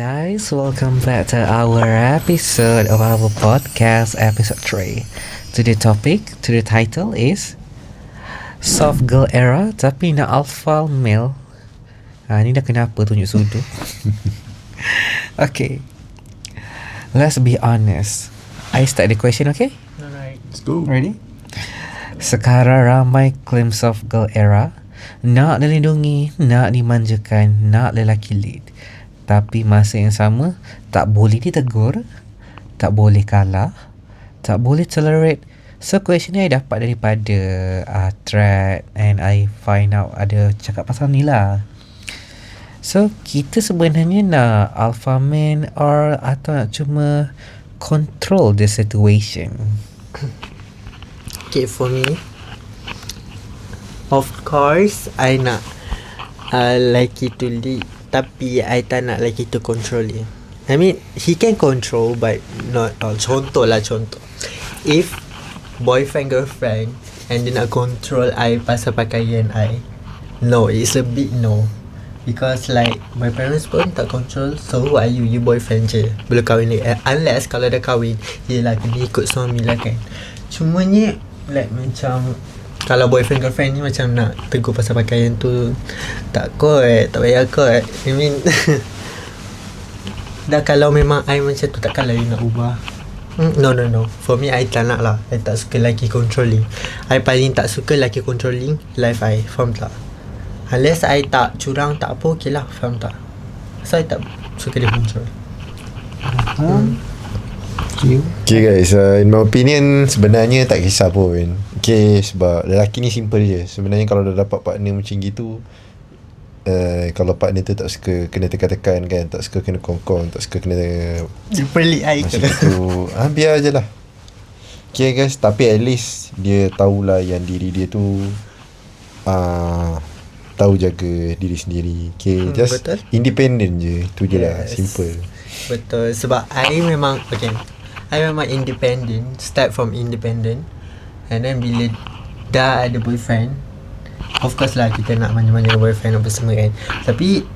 guys, welcome back to our episode of our podcast, episode 3. Today title is Soft Girl Era tapi nak alpha male. Ni dah kenapa tunjuk sudu. Okay, let's be honest. I start the question, okay? Alright. Let's go. Ready? Sekarang ramai claim soft girl era. Nak dilindungi, nak dimanjakan, nak lelaki lead. Tapi masa yang sama, tak boleh ditegur, tak boleh kalah, tak boleh tolerate. So question ni I dapat daripada thread and I find out ada cakap pasal ni lah. So kita sebenarnya nak alpha man or atau nak cuma control the situation? Okay, for me, of course, I nak lelaki to lead, tapi I tak nak lelaki to control dia. I mean, he can control but not all. Contoh. If boyfriend, girlfriend and dia nak control I pasal pakaian I, no, it's a big no. Because like, my parents pun tak control. So who are you? You boyfriend je, belum kahwin lagi. Unless kalau dah kahwin, yelah kena ikut suami lah kan. Cumanya like macam kalau boyfriend girlfriend ni macam nak tegur pasal pakaian tu, tak payah kot. I mean dah kalau memang I macam tu, takkanlah you nak ubah. No. For me, I tak nak lah. I tak suka lelaki controlling. I paling tak suka lelaki controlling life I. Faham tak? Unless I tak curang, tak apa, okay lah. Faham tak? So I tak suka dia control. Okay guys, in my opinion sebenarnya tak kisah pun. Okay, sebab lelaki ni simple je. Sebenarnya kalau dah dapat partner macam gitu, kalau partner tu tak suka kena tekan-tekan kan, tak suka kena kongkong, tak suka kena Dia pelik I macam tu, biar je lah. Okay guys, tapi at least dia tahulah yang diri dia tu tahu jaga diri sendiri. Okay, just betul. independent je. Tu je lah, simple. Betul. Sebab I memang independent. Start from independent. And then bila dah ada boyfriend, of course lah kita nak manja-manja boyfriend apa semua kan. Tapi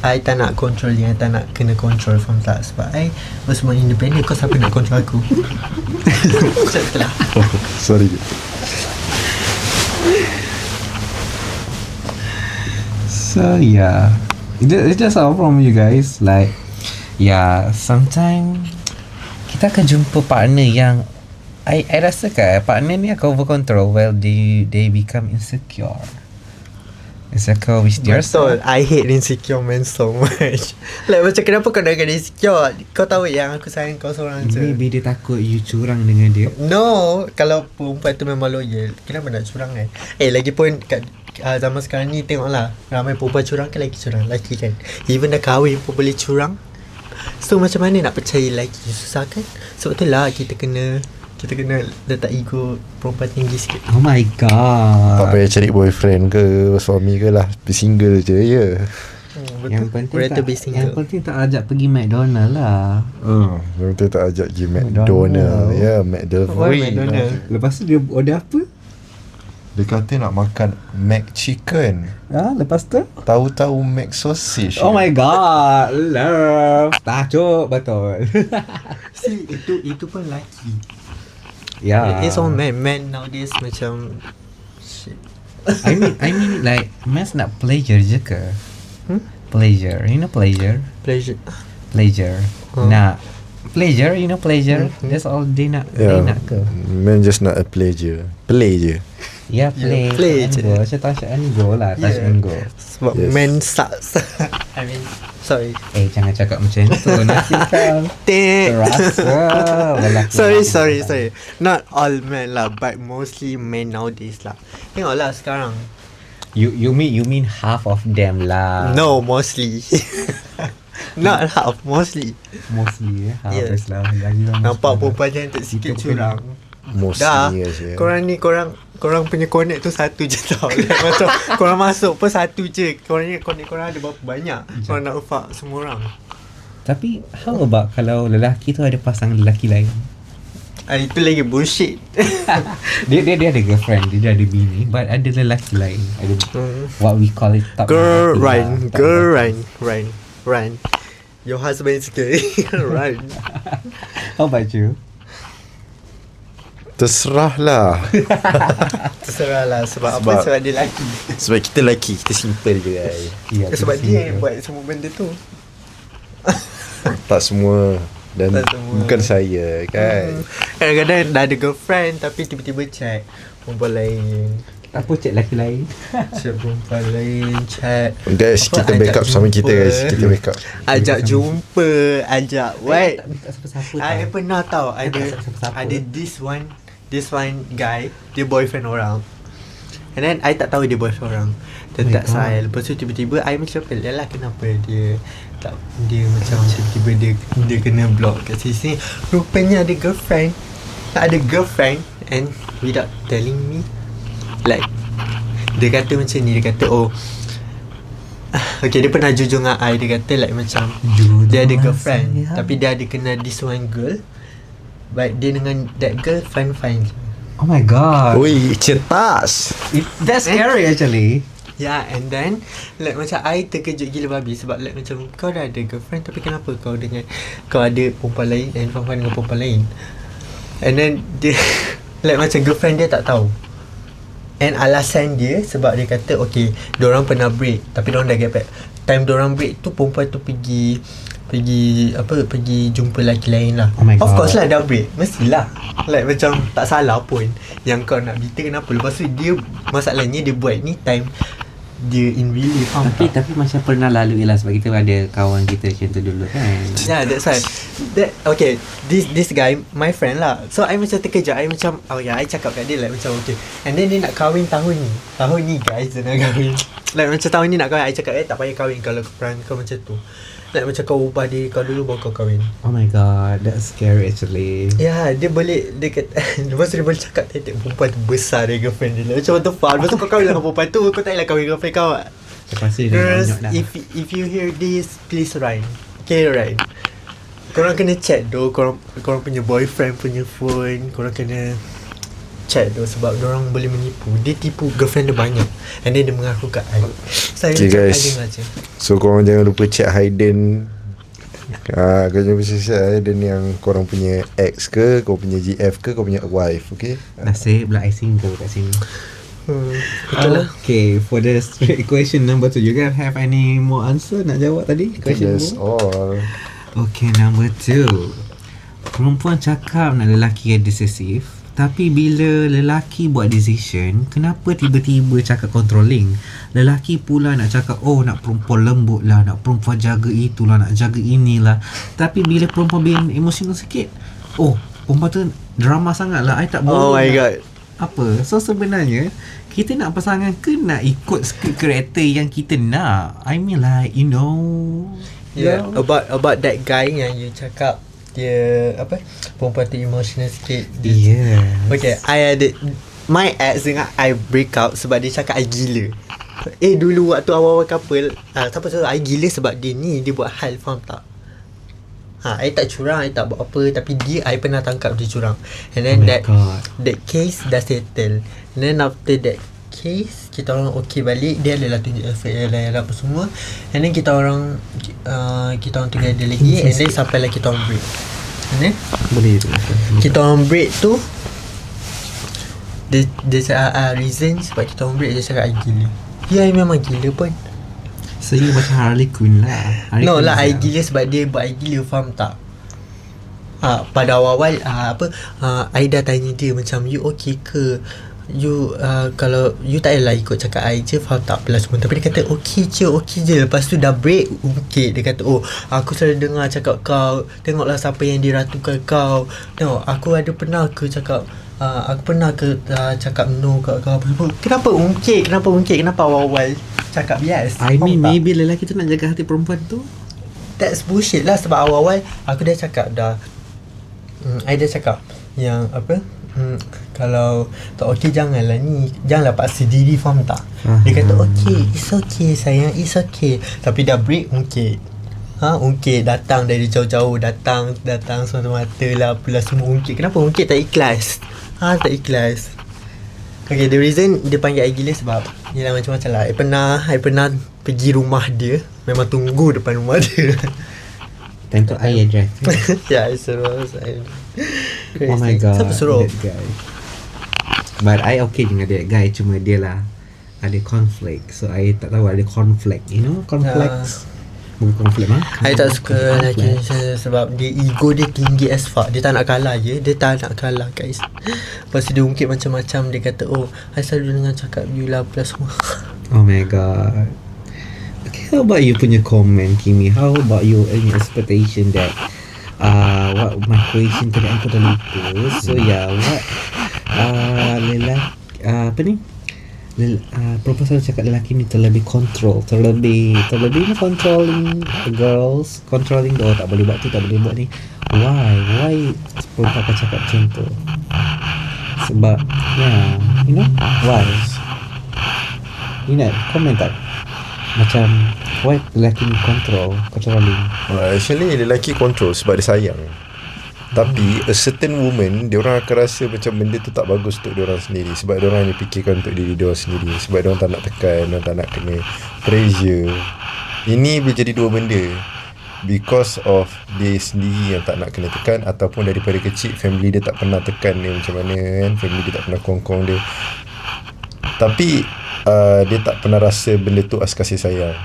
I tak nak control dia, I tak nak kena control. Faham tak? Sebab I semua independent. Kau siapa nak control aku? Macam tu lah. Sorry. So yeah, it's just all from you guys. Like, yeah, sometimes kita akan jumpa partner yang I rasa kan partner ni akan over control. Well, they become insecure with their Betul. I hate insecure men so much. Like macam kenapa kau nak kena insecure? Kau tahu yang aku sayang kau seorang je. Maybe dia takut you curang dengan dia. No, kalau perempuan tu memang loyal, kenapa nak curang kan? Lagipun kat zaman sekarang ni tengoklah, ramai perempuan curang kan, lelaki curang, lelaki kan. Even dah kahwin pun boleh curang. So macam mana nak percaya lelaki? Susah kan? Sebab tu lah kita kena letak ego perempuan tinggi sikit. Oh my god. Tak payah cari boyfriend ke suami ke lah, single je ya. Yang penting Better tak, be single. yang penting tak ajak pergi McDonald lah. Yang penting tak ajak pergi McDonald. Ya, McDonald. Why McDonald? Lepas tu dia order apa? Dia kata nak makan Mac Chicken. Lepas tu? Tahu-tahu Mac Sausage. Oh my god, love. Tajuk betul. See, itu pun lelaki. Yeah. It's all men nowadays macam shit. I mean like mas nak pleasure je ke? Pleasure, you know pleasure? Pleasure. Nak pleasure, you know pleasure? That's all they nak. They nak ke? Men just not a pleasure. Play je. Yeah, play je. Go. Macam touch and go lah. Touch and go. Sebab Yes. men sucks. I mean, sorry. Jangan cakap macam tu. Nanti kan terasa. Sorry. Not all men lah, but mostly men nowadays lah. Tengoklah sekarang. You mean half of them lah. No, mostly. Not half, mostly. Mostly half Yes. is lah. Lagi Nampak perempuan cantik sikit Itu pun. curang. Mostly Dah. je. Korang punya connect tu satu je tau. Like, macam korang masuk pun satu je. Korang connect korang ada berapa banyak. Korang nak fuck semua orang. Tapi how about kalau lelaki tu ada pasangan lelaki lain? Itu lagi bullshit. dia ada girlfriend, dia ada bini, but ada lelaki lain. Ada what we call it top Girl lelaki lah, Ryan. top Girl lelaki. Ryan. your husband is gay, run. How about you? Terserah lah. Terserah lah. Sebab apa? Sebab dia lelaki. Sebab kita lelaki, kita simple je guys. Ya, Sebab dia yang buat semua benda tu. Tak semua. Dan Tak semua. bukan saya kan. Kadang-kadang dah ada girlfriend tapi tiba-tiba chat perempuan lain. Apa chat lelaki lain? Chat perempuan lain, chat. Guys, Apa, kita ajak backup sama kita jumpa. guys. Kita backup. Ajak jumpa, ajak what? Tak minta siapa-siapa I tau. pernah tahu Tak siapa-siapa. ada this one guy, dia boyfriend orang. And then I tak tahu dia boyfriend orang. Dia Oh my tak God. sign. Lepas tu tiba-tiba I macam pelik lah kenapa dia tak, dia macam tiba-tiba dia kena block kat sini. Rupanya ada girlfriend. Ada girlfriend and without telling me, like dia kata macam ni, dia kata okay, dia pernah jujur dengan I. Dia kata like macam dia ada girlfriend tapi dia ada kenal this one girl, but dia dengan that girl fine-fine. Oh my god. Oi, cetas. That's scary actually. Yeah, and then like macam I terkejut gila babi sebab like macam kau dah ada girlfriend tapi kenapa kau ada perempuan lain and fine-fine dengan perempuan lain. And then dia like macam girlfriend dia tak tahu. And alasan dia sebab dia kata okay, diorang pernah break tapi diorang dah get back. Time diorang break tu perempuan tu pergi jumpa lelaki lain lah. Oh my Of God. course lah dah break. Mestilah. Like macam tak salah pun yang kau nak beat kenapa. Lepas tu dia, masalahnya dia buat ni time dia in real life, faham tak? Tapi macam pernah lalui lah sebab kita ada kawan kita macam tu dulu kan. Yeah, that's why. Okay, this guy my friend lah. So I macam terkejut. I macam I cakap kat dia like macam okay. And then dia nak kahwin tahun ni guys, dia nak kahwin. Like macam tahun ni nak kahwin. I cakap tak payah kahwin kalau perangai kau macam tu. Like macam kau ubah diri kau dulu baru kau kahwin. Oh my god, that's scary actually. Ya, dia kata lepas tu dia boleh cakap tetek perempuan tu besar dia girlfriend dia. Macam what the fuck. Lepas tu kau kahwin dengan perempuan tu, kau tak payah kahwin girlfriend kau. Lepas tu dia dah Girls, banyok dah. if you hear this, please Ryan. Okay, Ryan. Korang kena chat doh, korang punya boyfriend punya phone, korang kena chat doh sebab diorang boleh menipu. Dia tipu girlfriend dia banyak. And then dia mengaku kat I. Saya Okay, macam guys. I dengar je. So korang jangan lupa check Hayden. Kau jangan lupa check Hayden yang korang punya ex ke, kau punya GF ke, kau punya wife, okay? Nasib lah I single kat sini. Betul lah. Okay, for the straight question number 2, you guys have any more answer nak jawab tadi? Question That's more? all. Okay, number 2. Perempuan cakap nak lelaki yang decisif, tapi bila lelaki buat decision, kenapa tiba-tiba cakap controlling? Lelaki pula nak cakap nak perempuan lembut lah, nak perempuan jaga itulah, nak jaga inilah. Tapi bila perempuan being emotional sikit, perempuan tu drama sangat lah, I tak boleh. Oh my nak god. apa. So sebenarnya kita nak pasangan ke nak ikut skrip karakter yang kita nak? I mean like Yeah, about that guy yang you cakap dia perempuan tu emotional sikit. Yeah. Okay, I ada my ex dengan I break up sebab dia cakap I gila. Dulu waktu awal-awal couple, siapa tahu I gila sebab dia buat hal, faham tak? I tak curang, I tak buat apa, tapi I pernah tangkap dia curang. And then Oh my God. that case dah settle. And then after that case, kita orang okay balik. Dia adalah tunjuk effort yang apa semua. And then kita orang together lagi. And then sampailah kita orang break. And then Boleh tu. kita orang break tu, dia cakap reason sebab kita orang break, dia cakap I gila. Ya, I memang gila pun. So you macam Harley Quinn lah. Harley No Quinn lah, I lah. gila sebab dia buat I gila, faham tak? Pada awal-awal I dah tanya dia macam you okay ke? You kalau you tak payahlah ikut cakap I je, faham tak? Pelas semua. Tapi dia kata okay je. Lepas tu dah break, okay. Dia kata aku selalu dengar cakap kau, tengoklah siapa yang diratukan kau. Tengok, aku ada pernah ke cakap aku pernah ke cakap no kat kau apa semua. Kenapa ungkit? Kenapa awal-awal cakap yes? I mean Faham tak? maybe lelaki tu nak jaga hati perempuan tu. That's bullshit lah. Sebab awal-awal aku dah cakap dah, I dah cakap yang kalau tak okey janganlah paksa diri, faham tak? Dia kata it's okay sayang, it's okay. Tapi dah break ungkit. Ungkit datang dari jauh-jauh, datang semata-mata lah, apalah semua ungkit. Kenapa ungkit tak ikhlas? Tak ikhlas. Okay, the reason dia panggil I gila sebab yelah macam-macam lah. I pernah pergi rumah dia, memang tunggu depan rumah dia. Time tu I yang drive. Ya, I suruh saya. Oh my god, Siapa suruh? that guy. But I okay dengan that guy, cuma dia lah ada conflict. So I tak tahu ada conflict. You know conflicts? Bukan conflict mah. I tak suka lelaki saya sebab dia ego dia tinggi as fuck. Dia tak nak kalah je. Dia tak nak kalah guys. Lepas tu dia ungkit macam-macam. Dia kata, oh, I selalu dengan cakap you lah plus semua. Oh my god. Okay, how about you punya comment, Kimi? How about you any expectation that what my question tadi aku dah lupa. So yeah, what apa ni? Perempuan selalu cakap lelaki ni terlebih control, terlebih controlling the girls, controlling the tak boleh buat tu, tak boleh buat ni. Why perempuan akan cakap macam tu? Sebab you know why? Ingat komen tak? Macam why lelaki ni controlling? Actually lelaki control sebab dia sayang. Tapi a certain woman, dia orang akan rasa macam benda tu tak bagus untuk dia orang sendiri, sebab dia orang hanya fikirkan untuk diri dia orang sendiri, sebab dia orang tak nak tekan, dia orang tak nak kena pressure. Ini boleh jadi dua benda, because of dia sendiri yang tak nak kena tekan, ataupun daripada kecil family dia tak pernah tekan dia macam mana kan, family dia tak pernah kongkong dia. Tapi dia tak pernah rasa benda tu as kasih sayang.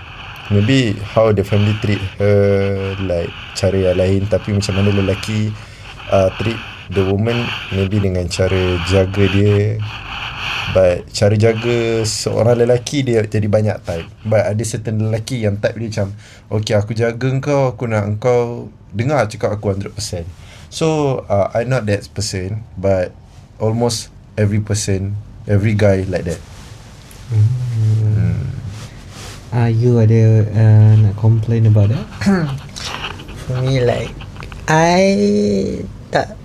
Maybe how the family treat her, like cara yang lain. Tapi macam mana lelaki treat the woman, maybe dengan cara jaga dia. But cara jaga seorang lelaki dia jadi banyak type. But ada certain lelaki yang type dia macam, okay, aku jaga kau, aku nak kau dengar cakap aku 100%. So I'm not that person, but almost every person, every guy like that. You ada nak complain about that? For me like I tak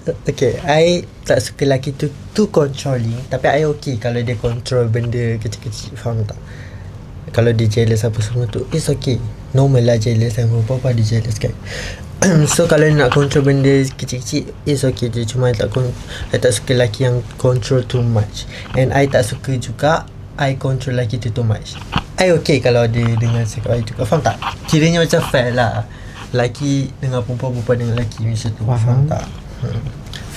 suka lelaki tu too controlling. Tapi I okay kalau dia control benda kecil-kecil, faham tak? Kalau dia jealous apa semua tu, it's okay, normal lah jealous, dan apa-apa dia jealous kan. So kalau nak control benda kecil-kecil, it's okay je. Cuma I tak suka lelaki yang control too much. And I tak suka juga I control lelaki tu too much. I okay kalau dia dengan cakap I juga, faham tak? Kiranya macam fair lah, lelaki dengan perempuan dengan lelaki macam tu, faham tak?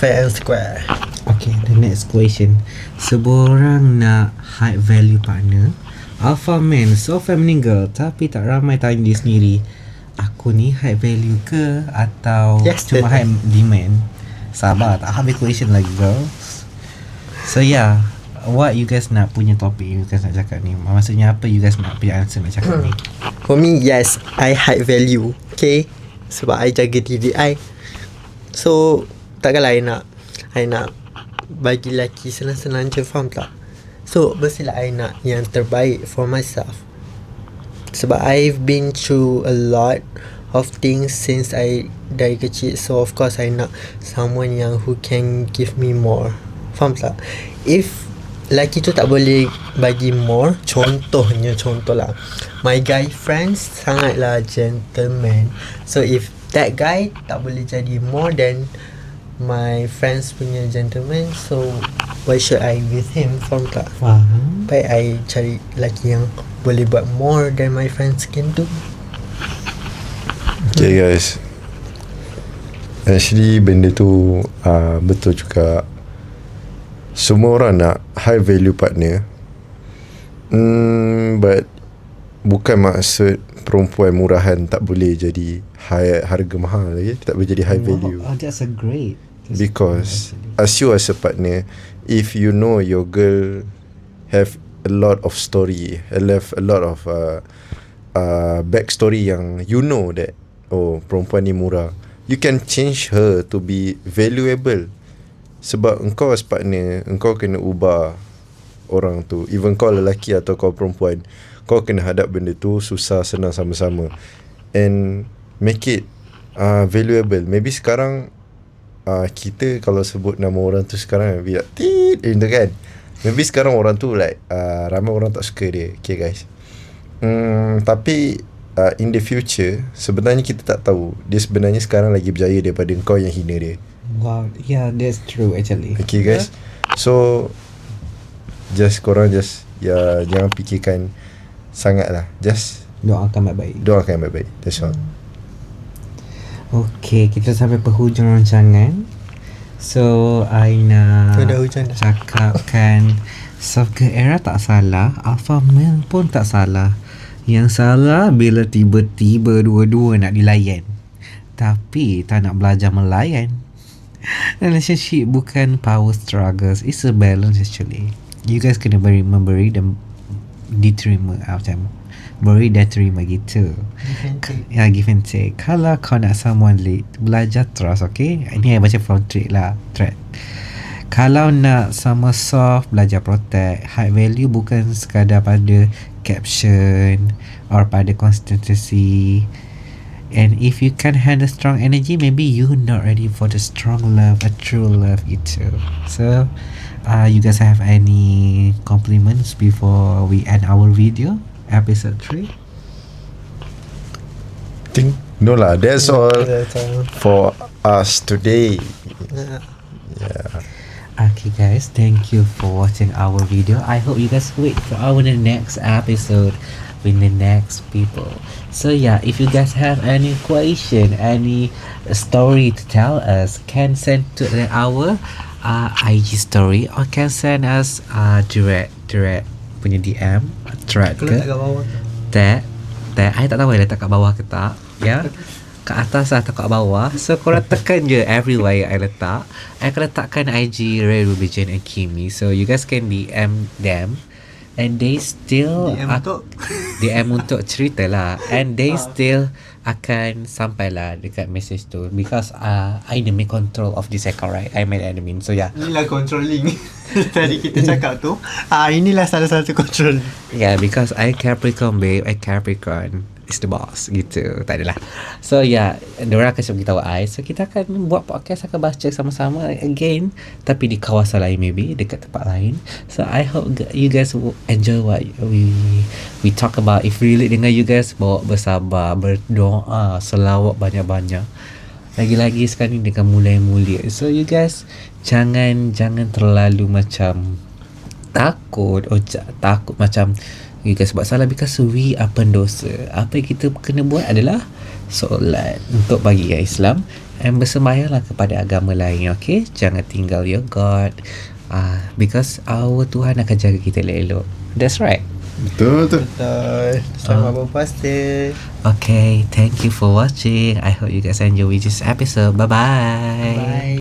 Fair and square. Okay, the next question. Seorang nak high value partner, alpha man, so feminine girl, tapi tak ramai tanya dia sendiri, aku ni high value ke atau cuma high demand? Sabar, tak habis question lagi girls. So yeah, what you guys nak punya topik you guys nak cakap ni? Maksudnya apa you guys nak punya answer nak cakap ni? For me, yes, I high value. Okay, sebab I jaga diri I. So takkanlah I nak bagi lelaki senang-senang je, faham tak? So mestilah I nak yang terbaik for myself. Sebab I've been through a lot of things since I dari kecil. So of course I nak someone yang who can give me more, faham tak? If lelaki tu tak boleh bagi more, contoh lah, my guy friends sangatlah gentleman. So if that guy tak boleh jadi more than my friends punya gentleman, so why should I with him, faham tak? Faham. Baik I cari lelaki yang boleh buat more than my friends can do. Okay guys, actually benda tu betul juga. Semua orang nak high value partner, but bukan maksud perempuan murahan tak boleh jadi harga mahal lagi, tak boleh jadi high value. That's a great. Because as you as a partner, if you know your girl have a lot of story, have a lot of backstory yang you know that, oh, perempuan ni murah, you can change her to be valuable. Sebab engkau as partner, engkau kena ubah orang tu. Even kau lelaki atau kau perempuan, kau kena hadap benda tu susah senang sama-sama, and make it valuable. Maybe sekarang kita kalau sebut nama orang tu sekarang maybe like kan, maybe sekarang orang tu like ramai orang tak suka dia. Okay guys, tapi in the future sebenarnya kita tak tahu dia sebenarnya sekarang lagi berjaya daripada engkau yang hina dia. Wow, yeah, that's true actually. Okay guys, so korang jangan fikirkan sangat lah, just doakan baik-baik. doakan baik-baik, that's all. Okay, kita sampai penghujung rancangan. So, I nak Dah hujan dah. cakapkan Soft Girl Era tak salah, Alpha Male pun tak salah. Yang salah bila tiba-tiba dua-dua nak dilayan, tapi tak nak belajar melayan. Relationship bukan power struggles, it's a balance actually. You guys kena memberi dan diterima, macam beri dan terima gitu. Ya, give and take. Kalau kau nak someone lead, belajar trust, okay? Ini yang baca from thread lah, thread. Kalau nak sama soft, belajar protect. High value bukan sekadar pada caption or pada consistency. And if you can't handle strong energy, maybe you're not ready for the strong love, a true love itu. So, you guys have any compliments before we end our video, episode 3? Think no lah. That's all for us today. Yeah. Okay guys, thank you for watching our video. I hope you guys wait for our next episode with the next people. So yeah, if you guys have any question, any story to tell us, can send to our IG story or can send us direct punya DM thread Kalau ke tak kat bawah. tag I tak tahu letak kat bawah ke tak, ya. Kat atas atau kat bawah. So korang tekan je everywhere I letak. I akan letakkan IG Ray, Ruby, Jane and Kimi. So you guys can DM them. And they still DM untuk cerita lah. And they still akan sampailah dekat message tu. Because I the main control of this account, right? I'm an admin. So yeah. Inilah controlling. Tadi kita cakap tu. Inilah salah satu control. Yeah, because I Capricorn babe, I Capricorn is the boss gitu. Tak adalah. So yeah, diorang akan beritahu I. So kita akan buat podcast, akan baca sama-sama again, tapi di kawasan lain, maybe dekat tempat lain. So I hope you guys will enjoy what we talk about. If really dengan you guys, bawa bersabar, berdoa, selawat banyak-banyak. Lagi-lagi sekarang ni dengan mulia-mulia. So you guys jangan terlalu macam takut macam you guys buat salah, because we are pendosa. Apa yang kita kena buat adalah solat untuk bagi Islam and bersembahyanglah kepada agama lain, okay? Jangan tinggal your God, because our Tuhan akan jaga kita elok. That's right. Betul. Selamat berpuasa. Okay, thank you for watching. I hope you guys enjoy this episode. Bye-bye. Bye.